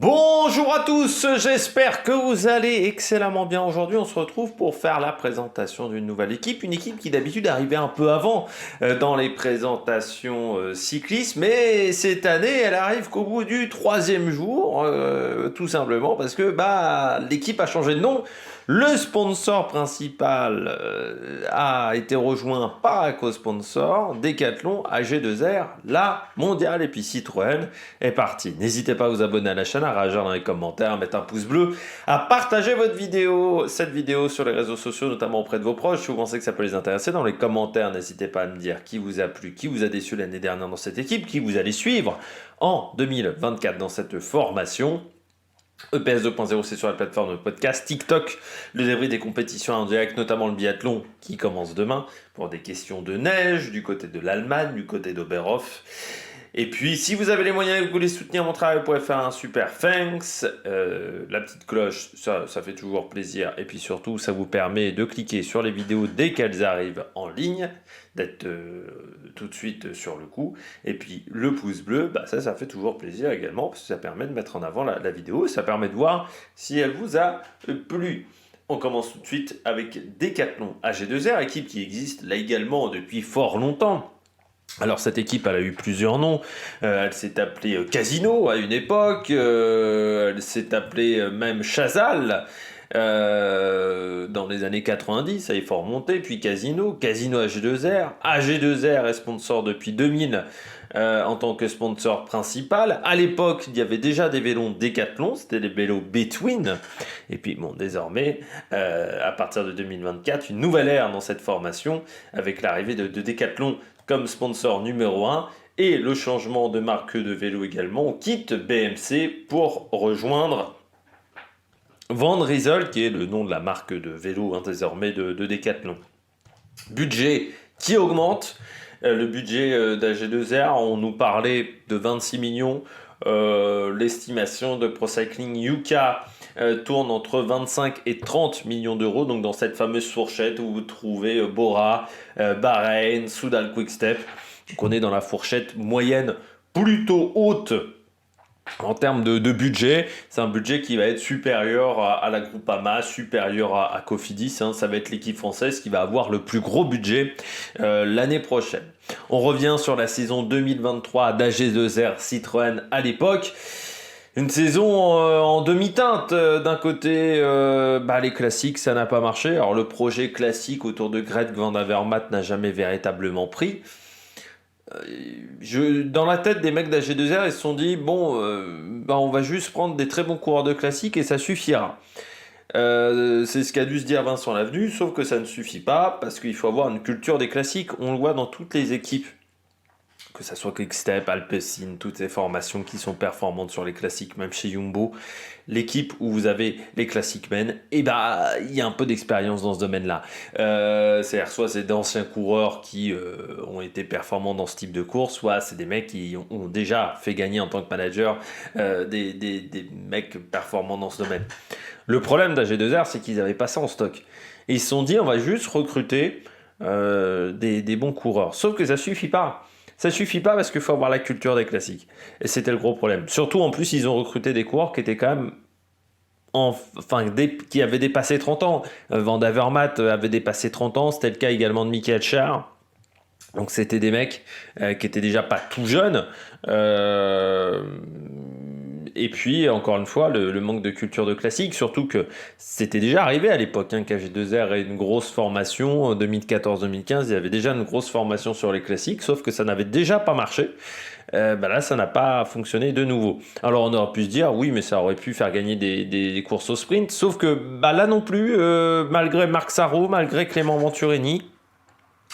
Bonjour à tous, j'espère que vous allez excellemment bien. Aujourd'hui, on se retrouve pour faire la présentation d'une nouvelle équipe, une équipe qui d'habitude arrivait un peu avant dans les présentations cyclistes, mais cette année, elle arrive qu'au bout du troisième jour, tout simplement parce que l'équipe a changé de nom. Le sponsor principal a été rejoint par un co-sponsor, Decathlon, AG2R, la mondiale, et puis Citroën est parti. N'hésitez pas à vous abonner à la chaîne, à réagir dans les commentaires, à mettre un pouce bleu, à partager cette vidéo sur les réseaux sociaux, notamment auprès de vos proches, si vous pensez que ça peut les intéresser. Dans les commentaires, n'hésitez pas à me dire qui vous a plu, qui vous a déçu l'année dernière dans cette équipe, qui vous allez suivre en 2024 dans cette formation. EPS 2.0, c'est sur la plateforme de podcast. TikTok, le débrief des compétitions en direct, notamment le biathlon qui commence demain pour des questions de neige du côté de l'Allemagne, du côté d'Oberhof. Et puis, si vous avez les moyens et que vous voulez soutenir mon travail, vous pouvez faire un super thanks. La petite cloche, ça fait toujours plaisir. Et puis surtout, ça vous permet de cliquer sur les vidéos dès qu'elles arrivent en ligne, d'être tout de suite sur le coup. Et puis, le pouce bleu, ça fait toujours plaisir également, parce que ça permet de mettre en avant la vidéo. Ça permet de voir si elle vous a plu. On commence tout de suite avec Decathlon AG2R, équipe qui existe là également depuis fort longtemps. Alors cette équipe, elle a eu plusieurs noms. Elle s'est appelée Casino à une époque. Elle s'est appelée même Chazal dans les années 90. Ça y est fort remonté. Puis Casino AG2R. AG2R est sponsor depuis 2000 en tant que sponsor principal. À l'époque, il y avait déjà des vélos Decathlon. C'était des vélos Between. Et puis désormais, à partir de 2024, une nouvelle ère dans cette formation avec l'arrivée de Decathlon comme sponsor numéro 1 et le changement de marque de vélo également. On quitte BMC pour rejoindre Van Rysel, qui est le nom de la marque de vélo désormais de Decathlon. Budget qui augmente. Le budget d'AG2R, on nous parlait de 26 millions. L'estimation de Pro Cycling UK tourne entre 25 et 30 millions d'euros. Donc dans cette fameuse fourchette où vous trouvez Bora, Bahreïn, Soudal Quick-Step. Donc on est dans la fourchette moyenne plutôt haute en termes de budget. C'est un budget qui va être supérieur à la Groupama, supérieur à Cofidis. Ça va être l'équipe française qui va avoir le plus gros budget l'année prochaine. On revient sur la saison 2023 d'AG2R Citroën à l'époque. Une saison en demi-teinte. D'un côté, les classiques, ça n'a pas marché. Alors le projet classique autour de Greg Van Avermaet n'a jamais véritablement pris. Dans la tête des mecs d'AG2R, ils se sont dit, on va juste prendre des très bons coureurs de classique et ça suffira. C'est ce qu'a dû se dire Vincent Lavenue, sauf que ça ne suffit pas, parce qu'il faut avoir une culture des classiques. On le voit dans toutes les équipes, que ça soit Quick-Step, Alpecin, toutes ces formations qui sont performantes sur les classiques, même chez Jumbo, l'équipe où vous avez les classiques men, il y a un peu d'expérience dans ce domaine-là. C'est-à-dire soit c'est d'anciens coureurs qui ont été performants dans ce type de course, soit c'est des mecs qui ont déjà fait gagner en tant que manager des mecs performants dans ce domaine. Le problème d'AG2R, c'est qu'ils n'avaient pas ça en stock. Et ils se sont dit, on va juste recruter des bons coureurs. Sauf que ça suffit pas. Ça suffit pas parce qu'il faut avoir la culture des classiques. Et c'était le gros problème. Surtout, en plus, ils ont recruté des coureurs qui étaient quand même qui avaient dépassé 30 ans. Van Avermaet avait dépassé 30 ans. C'était le cas également de Michael Schär. Donc, c'était des mecs qui étaient déjà pas tout jeunes. Et puis, encore une fois, le manque de culture de classique, surtout que c'était déjà arrivé à l'époque, qu'AG2R ait une grosse formation, en 2014-2015, il y avait déjà une grosse formation sur les classiques, sauf que ça n'avait déjà pas marché. Là, ça n'a pas fonctionné de nouveau. Alors, on aurait pu se dire, oui, mais ça aurait pu faire gagner des courses au sprint, sauf que là non plus, malgré Marc Sarrault, malgré Clément Venturini,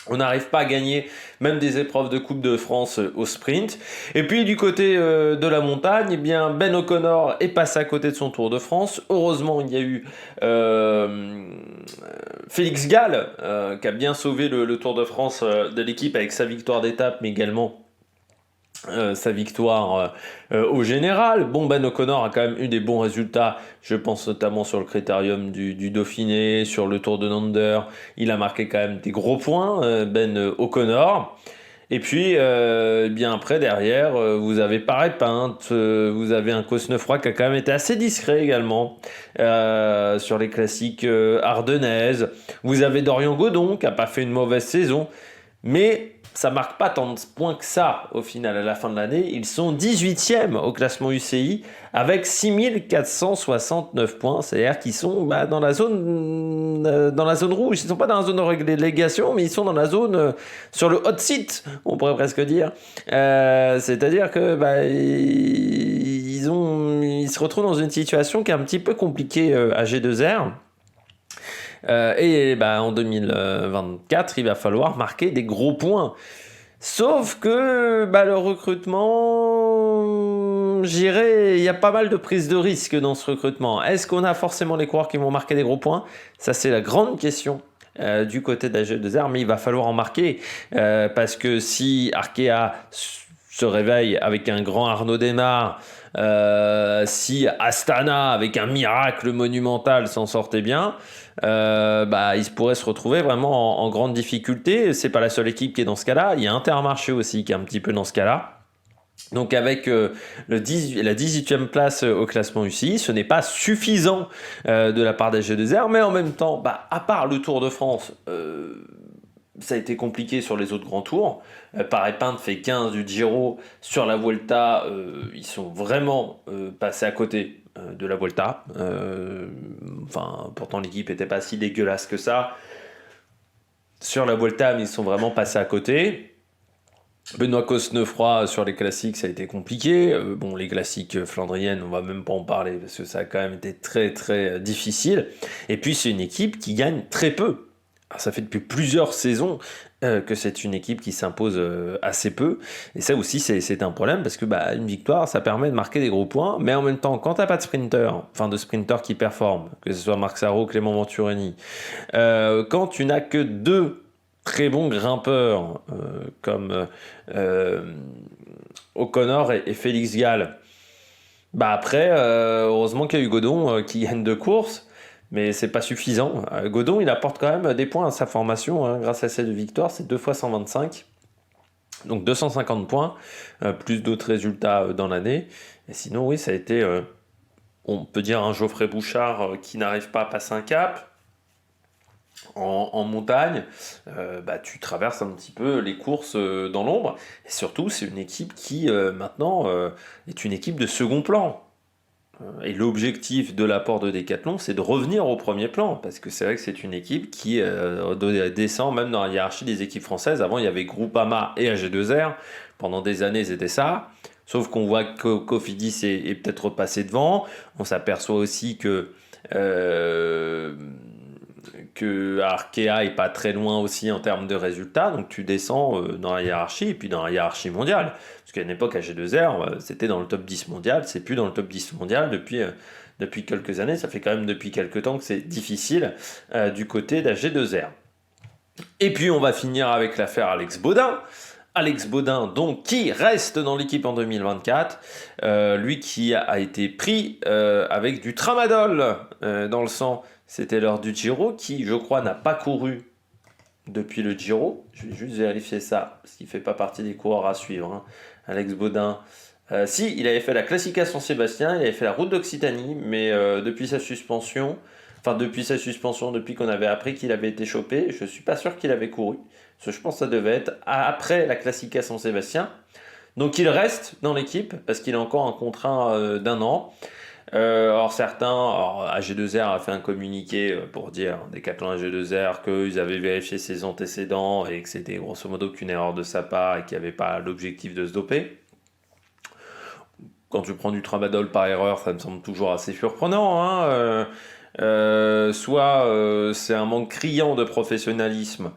on n'arrive pas à gagner même des épreuves de Coupe de France au sprint. Et puis du côté de la montagne, Ben O'Connor est passé à côté de son Tour de France. Heureusement, il y a eu Félix Gall qui a bien sauvé le Tour de France de l'équipe avec sa victoire d'étape, mais également sa victoire au général. Ben O'Connor a quand même eu des bons résultats, je pense notamment sur le critérium du Dauphiné, sur le Tour de Nander. Il a marqué quand même des gros points, Ben O'Connor. Et puis, bien après, derrière, vous avez Paris Pinte, vous avez un Cosnefroy qui a quand même été assez discret également sur les classiques ardennaises. Vous avez Dorian Godon qui n'a pas fait une mauvaise saison. Mais ça marque pas tant de points que ça au final à la fin de l'année. Ils sont 18e au classement UCI avec 6469 points. C'est-à-dire qu'ils sont dans la zone rouge. Ils ne sont pas dans la zone de relégation, mais ils sont dans la zone sur le hot seat, on pourrait presque dire. C'est-à-dire que ils se retrouvent dans une situation qui est un petit peu compliquée à G2R. En 2024, il va falloir marquer des gros points. Sauf que le recrutement, il y a pas mal de prises de risque dans ce recrutement. Est-ce qu'on a forcément les coureurs qui vont marquer des gros points? Ça, c'est la grande question du côté d'AG2R, mais il va falloir en marquer. Parce que si Arkea se réveille avec un grand Arnaud Démare, si Astana, avec un miracle monumental, s'en sortait bien, ils pourraient se retrouver vraiment en grande difficulté. C'est pas la seule équipe qui est dans ce cas-là. Il y a Intermarché aussi qui est un petit peu dans ce cas-là. Donc avec la 18e place au classement UCI, ce n'est pas suffisant de la part d'AG2R, mais en même temps, à part le Tour de France, ça a été compliqué sur les autres grands tours. Paris Pinte fait 15 du Giro. Sur la Vuelta, ils sont vraiment passés à côté de la Vuelta. Pourtant l'équipe n'était pas si dégueulasse que ça. Sur la Vuelta, mais ils sont vraiment passés à côté. Benoît Cosnefroy sur les classiques, ça a été compliqué. Les classiques flandriennes, on va même pas en parler parce que ça a quand même été très très difficile. Et puis c'est une équipe qui gagne très peu. Alors, ça fait depuis plusieurs saisons que c'est une équipe qui s'impose assez peu. Et ça aussi, c'est un problème parce que une victoire, ça permet de marquer des gros points. Mais en même temps, quand tu n'as pas de sprinters qui performent, que ce soit Marc Sarrault, Clément Venturini, quand tu n'as que deux très bons grimpeurs comme O'Connor et Félix Gall, après, heureusement qu'il y a eu Godon qui gagne deux courses. Mais c'est pas suffisant. Godon, il apporte quand même des points à sa formation grâce à ces deux victoires. C'est 2 fois 125. Donc 250 points, plus d'autres résultats dans l'année. Et sinon, oui, ça a été, on peut dire, un Geoffrey Bouchard qui n'arrive pas à passer un cap. En montagne, tu traverses un petit peu les courses dans l'ombre. Et surtout, c'est une équipe qui, maintenant, est une équipe de second plan. Et l'objectif de l'apport de Decathlon, c'est de revenir au premier plan, parce que c'est vrai que c'est une équipe qui descend même dans la hiérarchie des équipes françaises. Avant, il y avait Groupama et AG2R. Pendant des années, c'était ça. Sauf qu'on voit que Cofidis est peut-être repassé devant. On s'aperçoit aussi que Arkea est pas très loin aussi en termes de résultats. Donc tu descends dans la hiérarchie, et puis dans la hiérarchie mondiale. Parce qu'à une époque, AG2R, c'était dans le top 10 mondial. C'est plus dans le top 10 mondial depuis quelques années. Ça fait quand même depuis quelques temps que c'est difficile du côté d'AG2R. Et puis on va finir avec l'affaire Alex Baudin. Alex Baudin, donc, qui reste dans l'équipe en 2024, lui qui a été pris avec du tramadol dans le sang. C'était lors du Giro, qui, je crois, n'a pas couru depuis le Giro. Je vais juste vérifier ça, parce qu'il ne fait pas partie des coureurs à suivre. Alex Baudin. Il avait fait la Classica San-Sébastien, il avait fait la Route d'Occitanie, mais depuis qu'on avait appris qu'il avait été chopé, je ne suis pas sûr qu'il avait couru. Parce que je pense que ça devait être après la Classica San-Sébastien. Donc il reste dans l'équipe, parce qu'il a encore un contrat d'1 an. AG2R a fait un communiqué pour dire, Decathlon AG2R, qu'ils avaient vérifié ses antécédents et que c'était grosso modo qu'une erreur de sa part et qu'il n'y avait pas l'objectif de se doper. Quand tu prends du tramadol par erreur, ça me semble toujours assez surprenant. Soit c'est un manque criant de professionnalisme,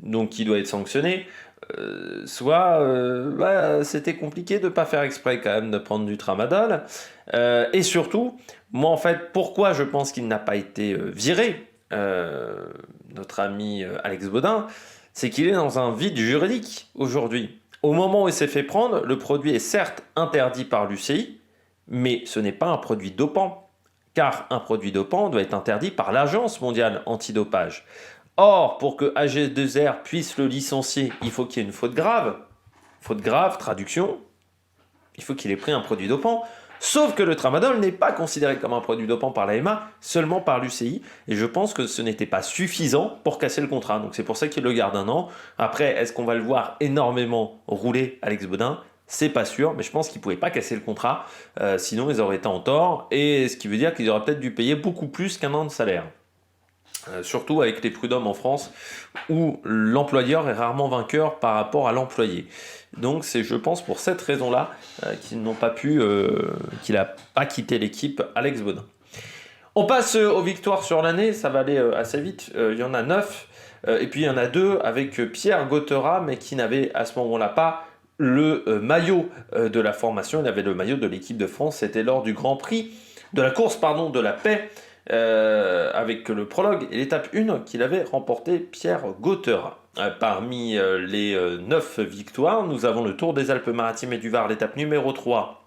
donc qui doit être sanctionné, c'était compliqué de ne pas faire exprès quand même de prendre du tramadol. Et surtout, moi en fait, pourquoi je pense qu'il n'a pas été viré, notre ami Alex Baudin, c'est qu'il est dans un vide juridique aujourd'hui. Au moment où il s'est fait prendre, le produit est certes interdit par l'UCI, mais ce n'est pas un produit dopant, car un produit dopant doit être interdit par l'Agence mondiale antidopage. Or, pour que AG2R puisse le licencier, il faut qu'il y ait une faute grave. faute grave, traduction, il faut qu'il ait pris un produit dopant. Sauf que le tramadol n'est pas considéré comme un produit dopant par l'AMA, seulement par l'UCI. Et je pense que ce n'était pas suffisant pour casser le contrat. Donc c'est pour ça qu'il le garde 1 an. Après, est-ce qu'on va le voir énormément rouler, Alex Baudin ? C'est pas sûr, mais je pense qu'ils ne pouvaient pas casser le contrat. Sinon, ils auraient été en tort. Et ce qui veut dire qu'ils auraient peut-être dû payer beaucoup plus qu'1 an de salaire. Surtout avec les prud'hommes en France, où l'employeur est rarement vainqueur par rapport à l'employé. Donc c'est, je pense, pour cette raison-là qu'il n'a pas quitté l'équipe, Alex Baudin. On passe aux victoires sur l'année, ça va aller assez vite. Il y en a 9, et puis il y en a 2 avec Pierre Gauthera, mais qui n'avait à ce moment-là pas le maillot de la formation. Il avait le maillot de l'équipe de France. C'était lors du Grand Prix de la course de la paix, avec le prologue et l'étape 1 qu'il avait remporté Pierre Gauthera. Parmi les 9 victoires, nous avons le Tour des Alpes-Maritimes et du Var, l'étape numéro 3.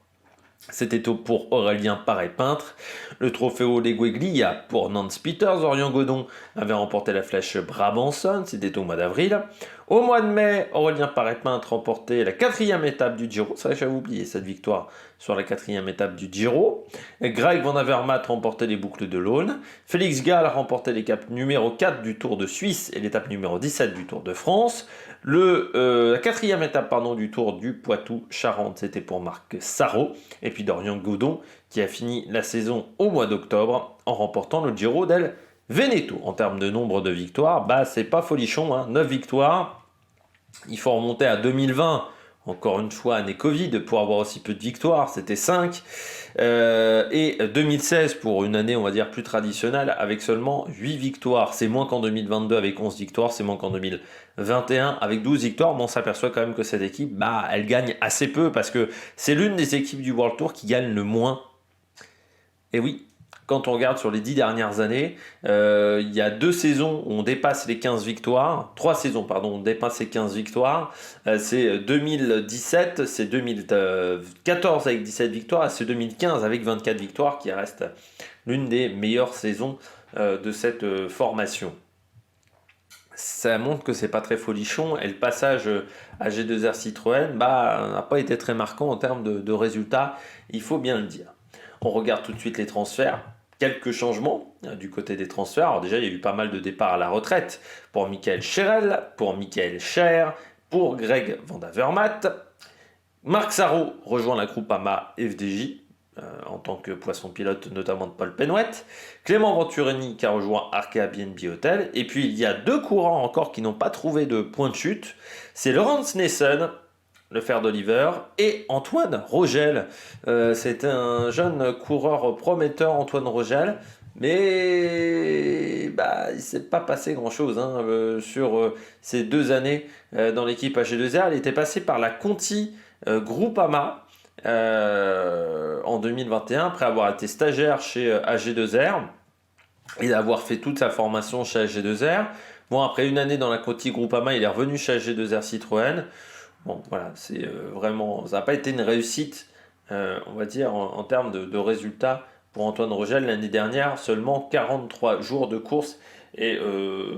C'était pour Aurélien Paré-Peintre. Le Trofeo Legueglia pour Nance Peters. Orion Godon avait remporté la flèche Brabanson. C'était au mois d'avril. Au mois de mai, Aurélien Paré-Peintre remportait la 4e étape du Giro. C'est vrai que j'avais oublié cette victoire sur la 4e étape du Giro. Greg Van Avermaet remportait les boucles de l'Aune. Félix Gall remportait l'étape numéro 4 du Tour de Suisse et l'étape numéro 17 du Tour de France. La 4e étape du Tour du Poitou-Charentes, c'était pour Marc Sarrault. Et puis Dorian Godon qui a fini la saison au mois d'octobre en remportant le Giro del Veneto. En termes de nombre de victoires, c'est pas folichon, 9 victoires. Il faut remonter à 2020, encore une fois année Covid, pour avoir aussi peu de victoires, c'était 5. Et 2016 pour une année, on va dire, plus traditionnelle, avec seulement 8 victoires. C'est moins qu'en 2022 avec 11 victoires, c'est moins qu'en 2021 avec 12 victoires. Mais on s'aperçoit quand même que cette équipe, elle gagne assez peu, parce que c'est l'une des équipes du World Tour qui gagne le moins. Et oui, quand on regarde sur les 10 dernières années, il y a 2 saisons où on dépasse les 15 victoires, 3 saisons, pardon, on dépasse les 15 victoires. C'est 2017, c'est 2014 avec 17 victoires, et c'est 2015 avec 24 victoires qui reste l'une des meilleures saisons de cette formation. Ça montre que c'est pas très folichon, et le passage à G2R Citroën n'a pas été très marquant en termes de résultats, il faut bien le dire. On regarde tout de suite les transferts. Quelques changements du côté des transferts. Alors déjà, il y a eu pas mal de départs à la retraite pour Michael Scherel, pour Michael Scher, pour Greg Van Avermaet. Marc Sarrault rejoint la Groupama FDJ en tant que poisson pilote, notamment de Paul Penouet. Clément Venturini qui a rejoint Arkea BNB Hotel. Et puis il y a 2 courants encore qui n'ont pas trouvé de point de chute. C'est Laurens Nessen, le fer d'Oliver, et Antoine Rogel. C'est un jeune coureur prometteur, Antoine Rogel, mais il ne s'est pas passé grand-chose sur ces 2 années dans l'équipe AG2R. Il était passé par la Conti Groupama en 2021, après avoir été stagiaire chez AG2R et d'avoir fait toute sa formation chez AG2R. Bon, après une année dans la Conti Groupama, il est revenu chez AG2R Citroën. Bon, voilà, c'est vraiment, ça n'a pas été une réussite, on va dire, en termes de résultats pour Antoine Rogel. L'année dernière, seulement 43 jours de course et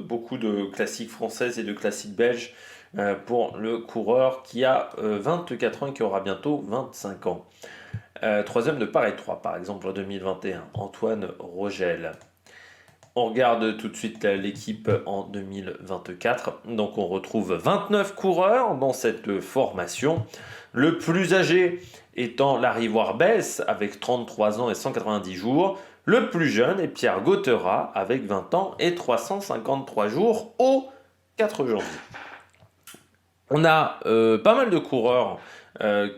beaucoup de classiques françaises et de classiques belges pour le coureur qui a 24 ans et qui aura bientôt 25 ans. 3e de Paris 3, par exemple, en 2021, Antoine Rogel. On regarde tout de suite l'équipe en 2024. Donc on retrouve 29 coureurs dans cette formation. Le plus âgé étant Larry Warbès avec 33 ans et 190 jours. Le plus jeune est Pierre Gauthera avec 20 ans et 353 jours au 4 janvier. On a pas mal de coureurs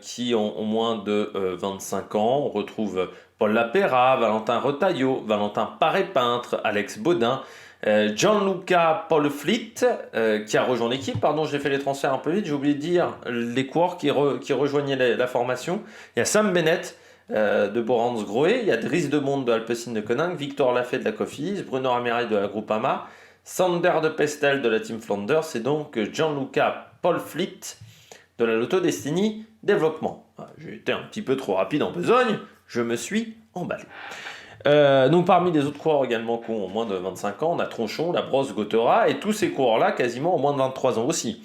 qui ont moins de 25 ans. On retrouve Paul Lapera, Valentin Retailleau, Valentin Paré-Peintre, Alex Baudin, Gianluca Paul-Fleet qui a rejoint l'équipe. Pardon, j'ai fait les transferts un peu vite, j'ai oublié de dire les coureurs qui rejoignaient la formation. Il y a Sam Bennett de Borans Groé, il y a Dries de Monde de Alpecin de Koninck, Victor Lafay de la Cofidis, Bruno Ramirez de la Groupama, Sander de Pestel de la Team Flanders et donc Gianluca Paul-Fleet de la Lotto Destiny Développement. J'ai été un petit peu trop rapide en besogne, je me suis emballé. Donc parmi les autres coureurs également qui ont moins de 25 ans, on a Tronchon, Labrosse, Gauthera, et tous ces coureurs-là quasiment ont moins de 23 ans aussi,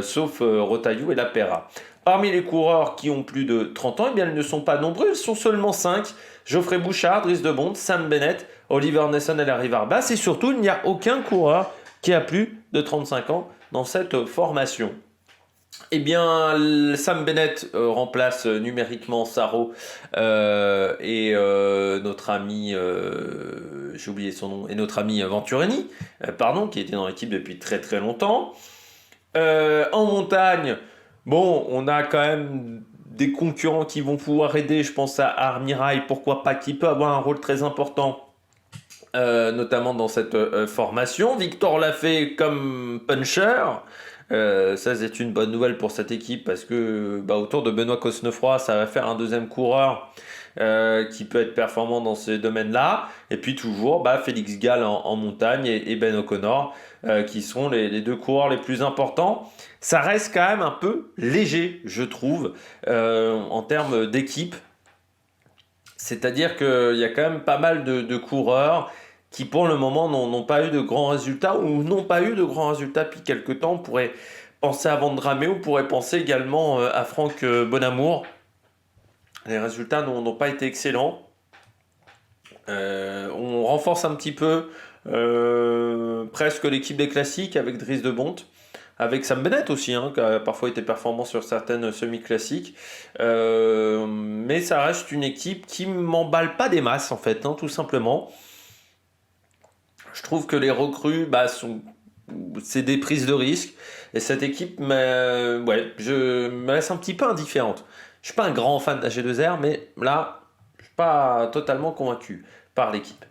sauf Retailleau et Lapera. Parmi les coureurs qui ont plus de 30 ans, eh bien, ils ne sont pas nombreux, ils sont seulement 5. Geoffrey Bouchard, Dries de Bondt, Sam Bennett, Oliver Naesen et Larry Warbasse. Et surtout, il n'y a aucun coureur qui a plus de 35 ans dans cette formation. Eh bien, Sam Bennett remplace numériquement Saro et notre ami, j'ai oublié son nom, et notre ami Venturini, qui était dans l'équipe depuis très très longtemps. En montagne, bon, on a quand même des concurrents qui vont pouvoir aider. Je pense à Armirail, pourquoi pas, qui peut avoir un rôle très important. Notamment dans cette formation. Victor Lafay comme puncher. Ça c'est une bonne nouvelle pour cette équipe parce que autour de Benoît Cosnefroy, ça va faire un deuxième coureur qui peut être performant dans ces domaines-là. Et puis toujours Félix Gall en montagne et Ben O'Connor qui sont les deux coureurs les plus importants. Ça reste quand même un peu léger, je trouve, en termes d'équipe. C'est-à-dire qu'il y a quand même pas mal de coureurs qui pour le moment n'ont pas eu de grands résultats ou n'ont pas eu de grands résultats depuis quelques temps. On pourrait penser à Vendramé, on pourrait penser également à Franck Bonamour. Les résultats n'ont pas été excellents. On renforce un petit peu presque l'équipe des classiques avec Dries de Bondt, avec Sam Bennett aussi, qui a parfois été performant sur certaines semi-classiques. Mais ça reste une équipe qui ne m'emballe pas des masses, en fait, tout simplement. Je trouve que les recrues, c'est des prises de risque. Et cette équipe, je me laisse un petit peu indifférente. Je ne suis pas un grand fan d'AG2R, mais là, je ne suis pas totalement convaincu par l'équipe.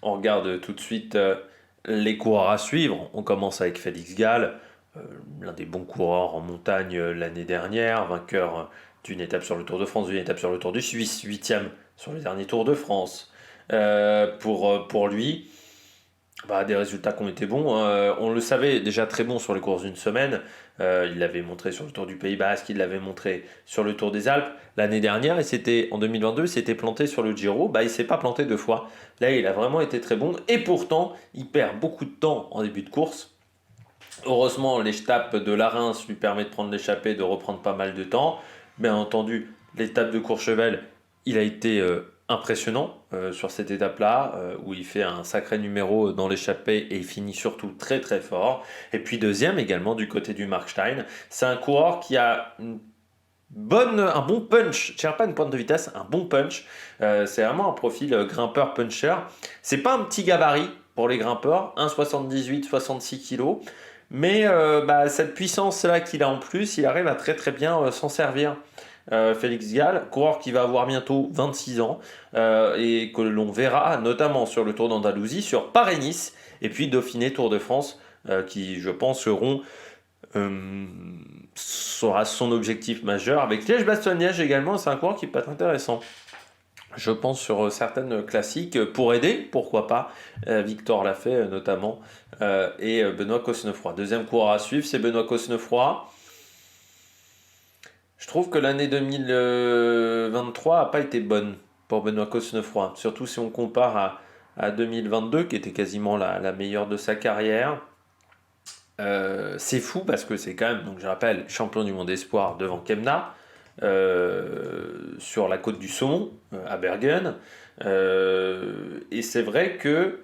On regarde tout de suite les coureurs à suivre. On commence avec Félix Gall, l'un des bons coureurs en montagne l'année dernière, vainqueur d'une étape sur le Tour de France, d'une étape sur le Tour de Suisse, 8e sur le dernier Tour de France. Pour lui, des résultats qui ont été bons. On le savait déjà très bon sur les courses d'une semaine. Il l'avait montré sur le Tour du Pays Basque, il l'avait montré sur le Tour des Alpes. L'année dernière, et c'était en 2022, il s'était planté sur le Giro. Il ne s'est pas planté 2 fois. Là, il a vraiment été très bon. Et pourtant, il perd beaucoup de temps en début de course. Heureusement, l'étape de la Reims lui permet de prendre l'échappée, de reprendre pas mal de temps. Bien entendu, l'étape de Courchevel, il a été impressionnant sur cette étape-là, où il fait un sacré numéro dans l'échappée et il finit surtout très très fort. Et puis deuxième également du côté du Markstein. C'est un coureur qui a un bon punch, je dirais pas une pointe de vitesse, un bon punch. C'est vraiment un profil grimpeur-puncher. C'est pas un petit gabarit pour les grimpeurs, 1,78, 66 kg. Mais cette puissance-là qu'il a en plus, il arrive à très très bien s'en servir. Félix Gall, coureur qui va avoir bientôt 26 ans et que l'on verra notamment sur le Tour d'Andalousie, sur Paris-Nice et puis Dauphiné Tour de France qui je pense sera son objectif majeur. Avec Liège-Bastogne-Liège également, c'est un coureur qui peut être intéressant. Je pense sur certaines classiques pour aider, pourquoi pas, Victor Lafay notamment et Benoît Cosnefroy. Deuxième coureur à suivre, c'est Benoît Cosnefroy. Je trouve que l'année 2023 n'a pas été bonne pour Benoît Cosnefroy, surtout si on compare à 2022 qui était quasiment la meilleure de sa carrière. C'est fou parce que c'est quand même, donc je rappelle, champion du monde espoir devant Kemna sur la côte du Saumon à Bergen. Et c'est vrai que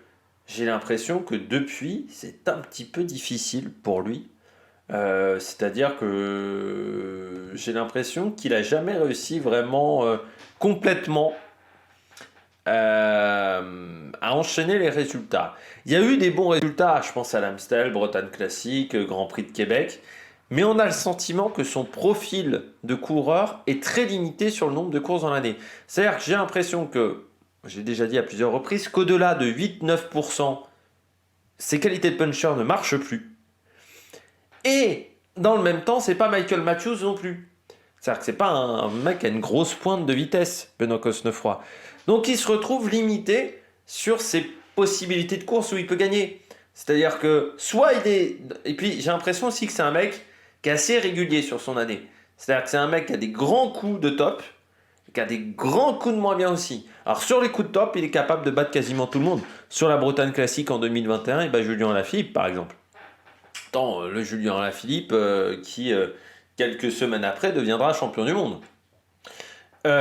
j'ai l'impression que depuis, c'est un petit peu difficile pour lui. C'est-à-dire que j'ai l'impression qu'il n'a jamais réussi vraiment complètement à enchaîner les résultats. Il y a eu des bons résultats, je pense à l'Amstel, Bretagne Classique, Grand Prix de Québec, mais on a le sentiment que son profil de coureur est très limité sur le nombre de courses dans l'année. C'est-à-dire que j'ai l'impression que, j'ai déjà dit à plusieurs reprises, qu'au-delà de 8-9%, ses qualités de puncher ne marchent plus. Et dans le même temps, c'est pas Michael Matthews non plus. C'est-à-dire que c'est pas un mec qui a une grosse pointe de vitesse, Benoît Cosnefroy. Donc il se retrouve limité sur ses possibilités de course où il peut gagner. C'est-à-dire que soit il est... Et puis j'ai l'impression aussi que c'est un mec qui est assez régulier sur son année. C'est-à-dire que c'est un mec qui a des grands coups de top, qui a des grands coups de moins bien aussi. Alors sur les coups de top, il est capable de battre quasiment tout le monde. Sur la Bretagne Classique en 2021, il bat Julien Alaphilippe par exemple. Le Julien Alaphilippe qui quelques semaines après, deviendra champion du monde. Moi,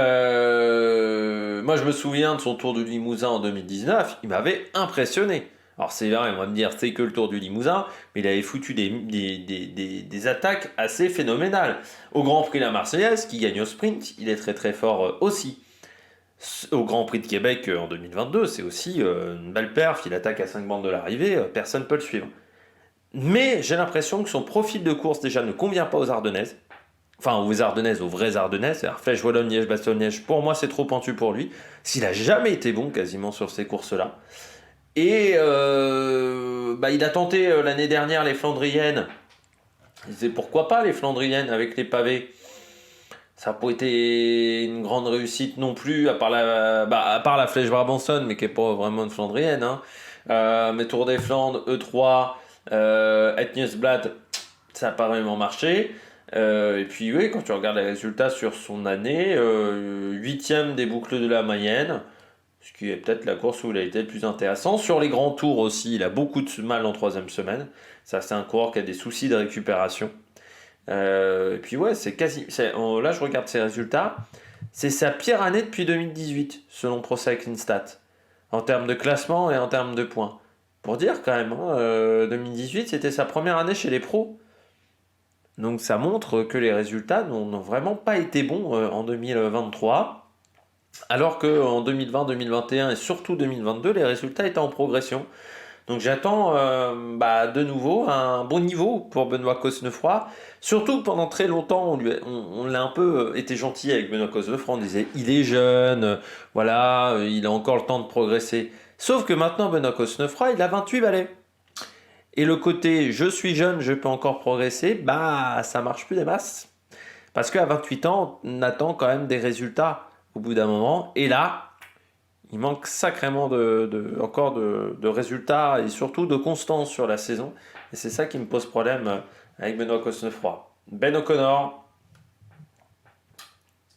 je me souviens de son Tour du Limousin en 2019, il m'avait impressionné. Alors c'est vrai, on va me dire c'est que le Tour du Limousin, mais il avait foutu des attaques assez phénoménales. Au Grand Prix La Marseillaise, qui gagne au sprint, il est très très fort aussi. Au Grand Prix de Québec en 2022, c'est aussi une belle perf, il attaque à 5 bandes de l'arrivée, personne ne peut le suivre. Mais j'ai l'impression que son profil de course déjà ne convient pas aux Ardennaises. Enfin, aux Ardennaises, aux vraies Ardennaises. C'est-à-dire Flèche, Wallonne, Liège, Bastogne, Liège. Pour moi, c'est trop pentu pour lui. S'il a jamais été bon quasiment sur ces courses-là. Et il a tenté l'année dernière les Flandriennes. Il disait pourquoi pas les Flandriennes avec les pavés. Ça n'a pas été une grande réussite non plus, à part la Flèche Brabançonne, mais qui n'est pas vraiment une Flandrienne. Hein. Mais Tour des Flandres, E3, Etniesblad, ça n'a pas vraiment marché. Et puis oui, quand tu regardes les résultats sur son année, 8e des boucles de la Mayenne, ce qui est peut-être la course où il a été le plus intéressant. Sur les grands tours aussi, il a beaucoup de mal en troisième semaine. Ça, c'est un coureur qui a des soucis de récupération. Et puis ouais, là je regarde ses résultats, c'est sa pire année depuis 2018, selon Pro Cycling Stats, en termes de classement et en termes de points. Pour dire quand même, 2018 c'était sa première année chez les pros. Donc ça montre que les résultats n'ont vraiment pas été bons en 2023, alors qu'en 2020, 2021 et surtout 2022, les résultats étaient en progression. Donc j'attends de nouveau un bon niveau pour Benoît Cosnefroy. Surtout que pendant très longtemps, on l'a un peu été gentil avec Benoît Cosnefroy. On disait il est jeune, il a encore le temps de progresser. Sauf que maintenant, Benoît Cosnefroy, il a 28 balais. Et le côté je suis jeune, je peux encore progresser, ça marche plus des masses. Parce qu'à 28 ans, on attend quand même des résultats au bout d'un moment. Et là, il manque sacrément encore de résultats et surtout de constance sur la saison. Et c'est ça qui me pose problème avec Benoît Cosnefroy. Ben O'Connor,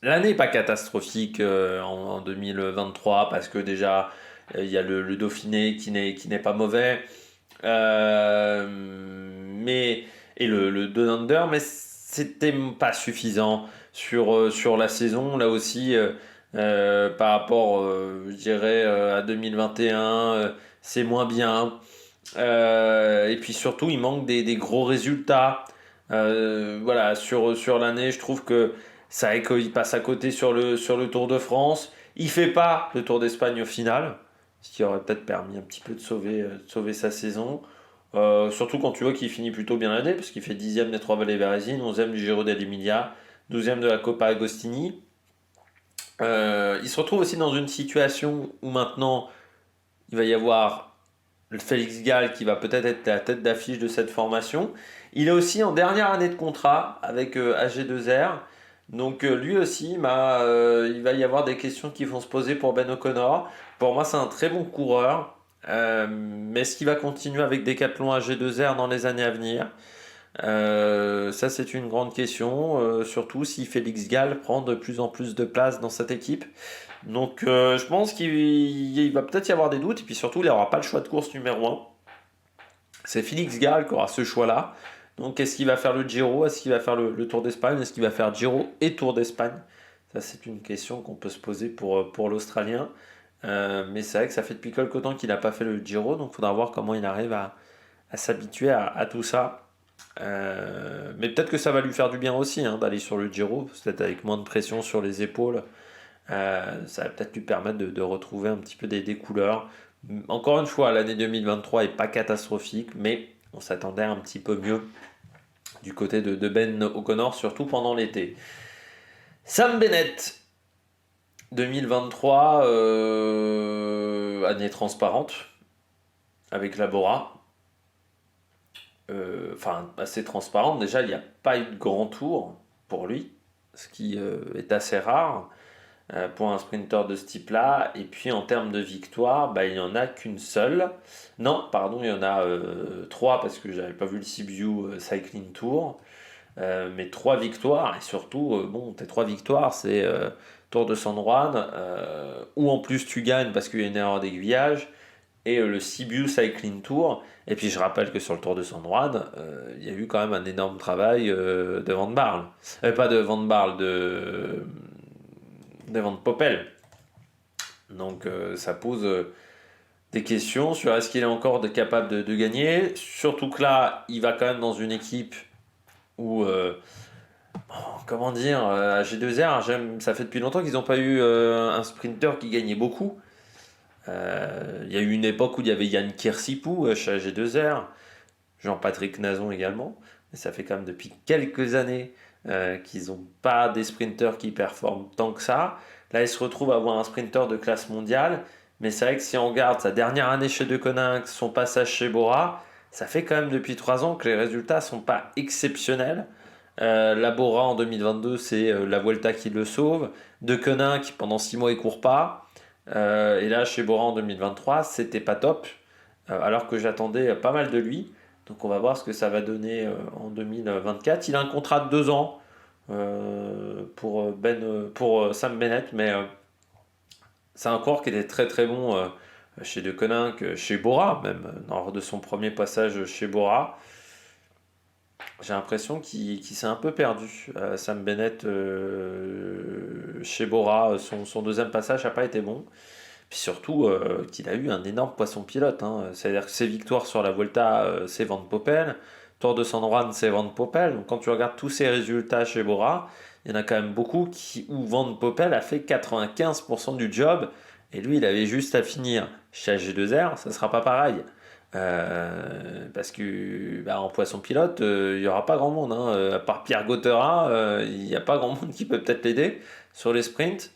l'année n'est pas catastrophique en 2023 parce que déjà il y a le Dauphiné qui n'est pas mauvais. Et le Down Under, mais c'était pas suffisant sur la saison. Là aussi, par rapport, je dirais, à 2021, c'est moins bien. Et puis surtout, il manque des gros résultats. Sur l'année, je trouve que il passe à côté sur le Tour de France. Il fait pas le Tour d'Espagne au final, ce qui aurait peut-être permis un petit peu de sauver sa saison. Surtout quand tu vois qu'il finit plutôt bien l'année, parce qu'il fait 10e des Trois Vallées Bérésines, 11e du Giro dell'Emilia, 12e de la Coppa Agostini. Il se retrouve aussi dans une situation où maintenant il va y avoir le Félix Gall qui va peut-être être la tête d'affiche de cette formation. Il est aussi en dernière année de contrat avec AG2R. Donc lui aussi, il va y avoir des questions qui vont se poser pour Ben O'Connor. Pour moi, c'est un très bon coureur. Mais est-ce qu'il va continuer avec Decathlon AG2R dans les années à venir? Ça, c'est une grande question, surtout si Félix Gall prend de plus en plus de place dans cette équipe. Donc, je pense qu'il va peut-être y avoir des doutes, et puis surtout, il n'aura pas le choix de course numéro 1. C'est Félix Gall qui aura ce choix-là. Donc, est-ce qu'il va faire le Giro? Est-ce qu'il va faire le Tour d'Espagne? Est-ce qu'il va faire Giro et Tour d'Espagne? Ça, c'est une question qu'on peut se poser pour l'Australien. Mais c'est vrai que ça fait depuis quelque temps qu'il n'a pas fait le Giro, donc il faudra voir comment il arrive à s'habituer à tout ça. Mais peut-être que ça va lui faire du bien aussi d'aller sur le Giro, peut-être avec moins de pression sur les épaules. Ça va peut-être lui permettre de retrouver un petit peu des couleurs. Encore une fois, l'année 2023 est pas catastrophique, mais on s'attendait un petit peu mieux du côté de Ben O'Connor, surtout pendant l'été. Sam Bennett, 2023, année transparente avec Labora. Assez transparente. Déjà, il n'y a pas eu de grand tour pour lui, ce qui est assez rare pour un sprinter de ce type-là. Et puis en termes de victoire, il n'y en a qu'une seule. Non, pardon, il y en a 3 parce que j'avais pas vu le Sibiu Cycling Tour. Mais 3 victoires, et surtout, tes 3 victoires, c'est Tour de San Juan, où en plus tu gagnes parce qu'il y a une erreur d'aiguillage, et le Sibiu Cycling Tour. Et puis je rappelle que sur le Tour de San Juan, il y a eu quand même un énorme travail de Van Barle. Pas de Van Barle, de Van Poppel. Donc ça pose des questions sur est-ce qu'il est encore capable de gagner. Surtout que là, il va quand même dans une équipe où, comment dire, à G2R, ça fait depuis longtemps qu'ils n'ont pas eu un sprinter qui gagnait beaucoup. Il y a eu une époque où il y avait Yann Kirsipou chez G2R, Jean-Patrick Nazon également. Mais ça fait quand même depuis quelques années qu'ils n'ont pas des sprinters qui performent tant que ça. Là, ils se retrouvent à avoir un sprinter de classe mondiale. Mais c'est vrai que si on regarde sa dernière année chez Deceuninck, son passage chez Bora, ça fait quand même depuis 3 ans que les résultats ne sont pas exceptionnels. La Bora en 2022, c'est la Vuelta qui le sauve. Deceuninck, pendant 6 mois, il court pas. Et là, chez Bora en 2023, c'était pas top. Alors que j'attendais pas mal de lui. Donc on va voir ce que ça va donner en 2024. Il a un contrat de 2 ans pour Sam Bennett, mais c'est un coureur qui était très très bon chez Deceuninck, chez Bora même, lors de son premier passage chez Bora. J'ai l'impression qu'il s'est un peu perdu. Sam Bennett chez Bora, son deuxième passage n'a pas été bon. Puis surtout qu'il a eu un énorme poisson pilote, hein. C'est-à-dire que ses victoires sur la Vuelta, c'est Van Poppel. Tour de San Juan, c'est Van Poppel. Donc quand tu regardes tous ses résultats chez Bora, il y en a quand même beaucoup où Van Poppel a fait 95% du job. Et lui, il avait juste à finir chez AG2R, ça ne sera pas pareil. Parce que en poisson pilote, il n'y aura pas grand monde, hein. À part Pierre Gautera, il n'y a pas grand monde qui peut peut-être l'aider sur les sprints.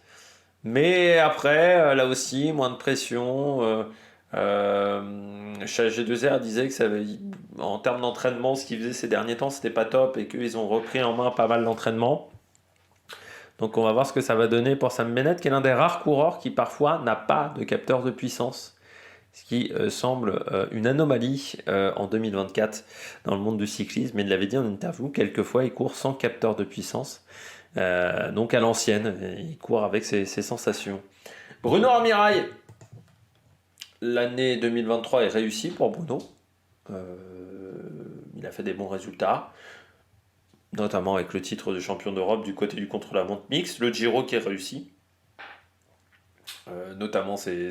Mais après, là aussi, moins de pression. Chez G2R disait que en termes d'entraînement, ce qu'ils faisaient ces derniers temps, c'était pas top et qu'ils ont repris en main pas mal d'entraînement. Donc on va voir ce que ça va donner pour Sam Bennett, qui est l'un des rares coureurs qui parfois n'a pas de capteur de puissance. Ce qui semble une anomalie en 2024 dans le monde du cyclisme. Il l'avait dit en interview, quelquefois il court sans capteur de puissance. Donc à l'ancienne, il court avec ses sensations. Bruno Armirail, l'année 2023 est réussie pour Bruno. Il a fait des bons résultats, notamment avec le titre de champion d'Europe du côté du contre-la-montre mixte, le Giro qui est réussi. Notamment c'est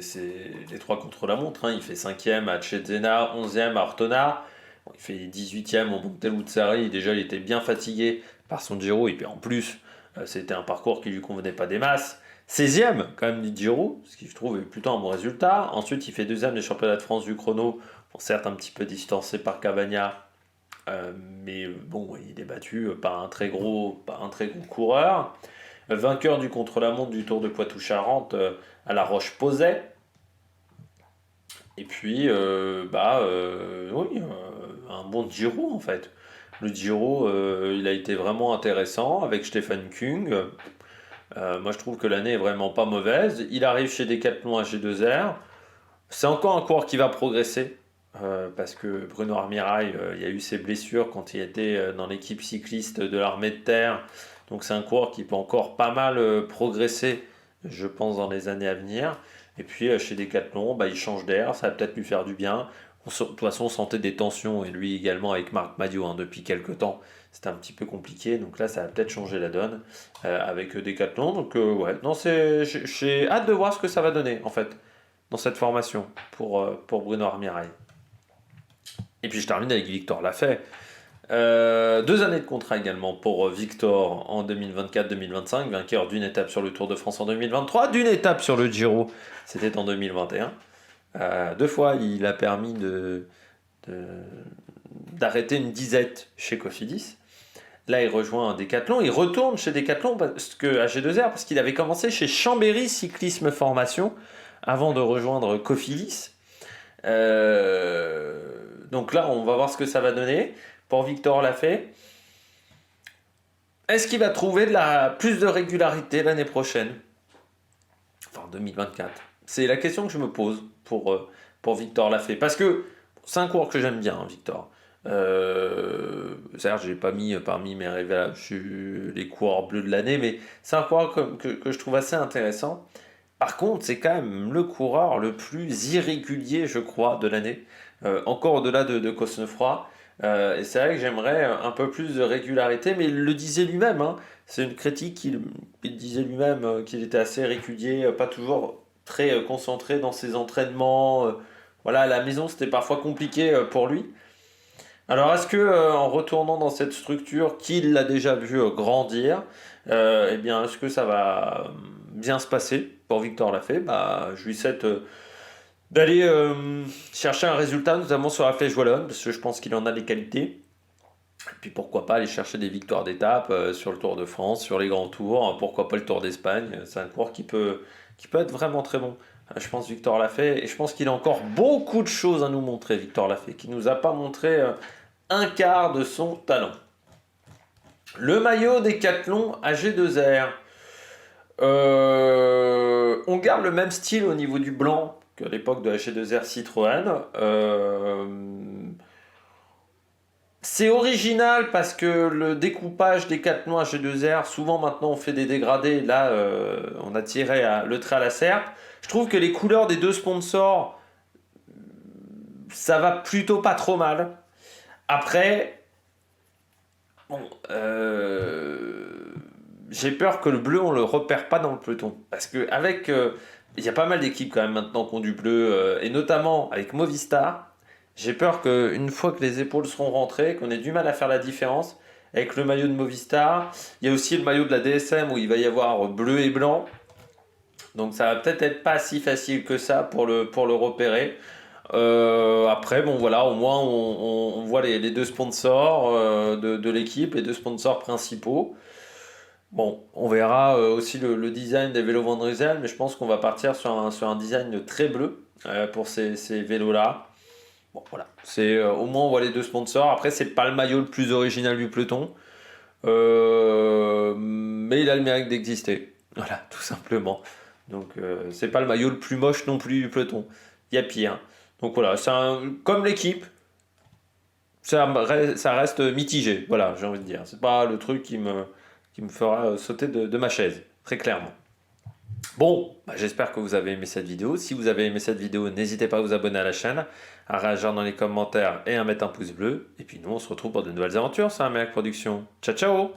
les 3 contre-la-montre, hein. Il fait 5e à Cesena, 11e à Ortona. Bon, il fait 18e au Monte Déjà, il était bien fatigué par son Giro. Et puis en plus, c'était un parcours qui lui convenait pas des masses. 16e quand même du Giro, ce qui je trouve est plutôt un bon résultat. Ensuite, il fait 2e des championnats de France du chrono. Bon, certes, un petit peu distancé par Cavagna. Mais bon, il est battu par un très gros coureur. Vainqueur du contre-la-montre du Tour de Poitou-Charentes à La Roche-Posay. Et puis, oui, un bon Giro en fait. Le Giro, il a été vraiment intéressant avec Stefan Kung. Moi, je trouve que l'année est vraiment pas mauvaise. Il arrive chez Decathlon à G2R. C'est encore un coureur qui va progresser. Parce que Bruno Armirail, il y a eu ses blessures quand il était dans l'équipe cycliste de l'armée de terre. Donc c'est un coureur qui peut encore pas mal progresser, je pense, dans les années à venir. Et puis chez Decathlon, il change d'air, ça va peut-être lui faire du bien. De toute façon, on sentait des tensions, et lui également avec Marc Madiot, hein, depuis quelques temps. C'était un petit peu compliqué, donc là, ça va peut-être changer la donne avec Decathlon. Donc ouais, non, j'ai hâte de voir ce que ça va donner, en fait, dans cette formation pour Bruno Armirail. Et puis je termine avec Victor Lafay. 2 années de contrat également pour Victor en 2024-2025, vainqueur d'une étape sur le Tour de France en 2023, d'une étape sur le Giro, c'était en 2021. 2 fois, il a permis d'arrêter une disette chez Cofidis. Là, il rejoint un Decathlon, il retourne chez Decathlon à G2R parce qu'il avait commencé chez Chambéry Cyclisme Formation avant de rejoindre Cofidis. Donc là, on va voir ce que ça va donner pour Victor Lafay. Est-ce qu'il va trouver plus de régularité l'année prochaine? Enfin, 2024. C'est la question que je me pose pour Victor Lafay. Parce que c'est un coureur que j'aime bien, hein, Victor. Certes, je l'ai pas mis parmi mes révélations les coureurs bleus de l'année, mais c'est un coureur que je trouve assez intéressant. Par contre, c'est quand même le coureur le plus irrégulier, je crois, de l'année. Encore au-delà de Cosnefroy. Et c'est vrai que j'aimerais un peu plus de régularité, mais il le disait lui-même, hein. C'est une critique, il disait lui-même qu'il était assez régulier, pas toujours très concentré dans ses entraînements. Voilà, à la maison, c'était parfois compliqué pour lui. Alors, est-ce que en retournant dans cette structure qu'il l'a déjà vu grandir, eh bien, est-ce que ça va bien se passer pour Victor Lafay? Bah, je lui souhaite d'aller chercher un résultat, notamment sur la Flèche Wallonne, parce que je pense qu'il en a les qualités. Et puis pourquoi pas aller chercher des victoires d'étape sur le Tour de France, sur les grands tours, pourquoi pas le Tour d'Espagne. C'est un coureur qui peut être vraiment très bon. Je pense Victor Lafay, et je pense qu'il a encore beaucoup de choses à nous montrer, Victor Lafay, qui nous a pas montré un quart de son talent. Le maillot Décathlon AG2R. On garde le même style au niveau du blanc qu'à l'époque de AG2R Citroën. C'est original parce que le découpage Décathlon AG2R, souvent maintenant on fait des dégradés. Là, on a tiré le trait à la serpe. Je trouve que les couleurs des deux sponsors, ça va plutôt pas trop mal. Après, bon, j'ai peur que le bleu, on le repère pas dans le peloton. Parce que avec, il y a pas mal d'équipes quand même maintenant qui ont du bleu, et notamment avec Movistar. J'ai peur qu'une fois que les épaules seront rentrées, qu'on ait du mal à faire la différence avec le maillot de Movistar. Il y a aussi le maillot de la DSM où il va y avoir bleu et blanc. Donc ça va peut-être être pas si facile que ça pour le repérer. Après, bon voilà, au moins on voit les deux sponsors de l'équipe, les deux sponsors principaux. Bon, on verra aussi le design des vélos Van Rysel, mais je pense qu'on va partir sur un design très bleu pour ces vélos-là. Bon, voilà, c'est au moins on voit les deux sponsors. Après, c'est pas le maillot le plus original du peloton, mais il a le mérite d'exister. Voilà, tout simplement. Donc, c'est pas le maillot le plus moche non plus du peloton. Il y a pire. Donc voilà, comme l'équipe, ça reste mitigé. Voilà, j'ai envie de dire. C'est pas le truc qui me fera sauter de ma chaise, très clairement. Bon, bah, j'espère que vous avez aimé cette vidéo. Si vous avez aimé cette vidéo, n'hésitez pas à vous abonner à la chaîne, à réagir dans les commentaires et à mettre un pouce bleu. Et puis nous, on se retrouve pour de nouvelles aventures sur Amérique Production. Ciao, ciao!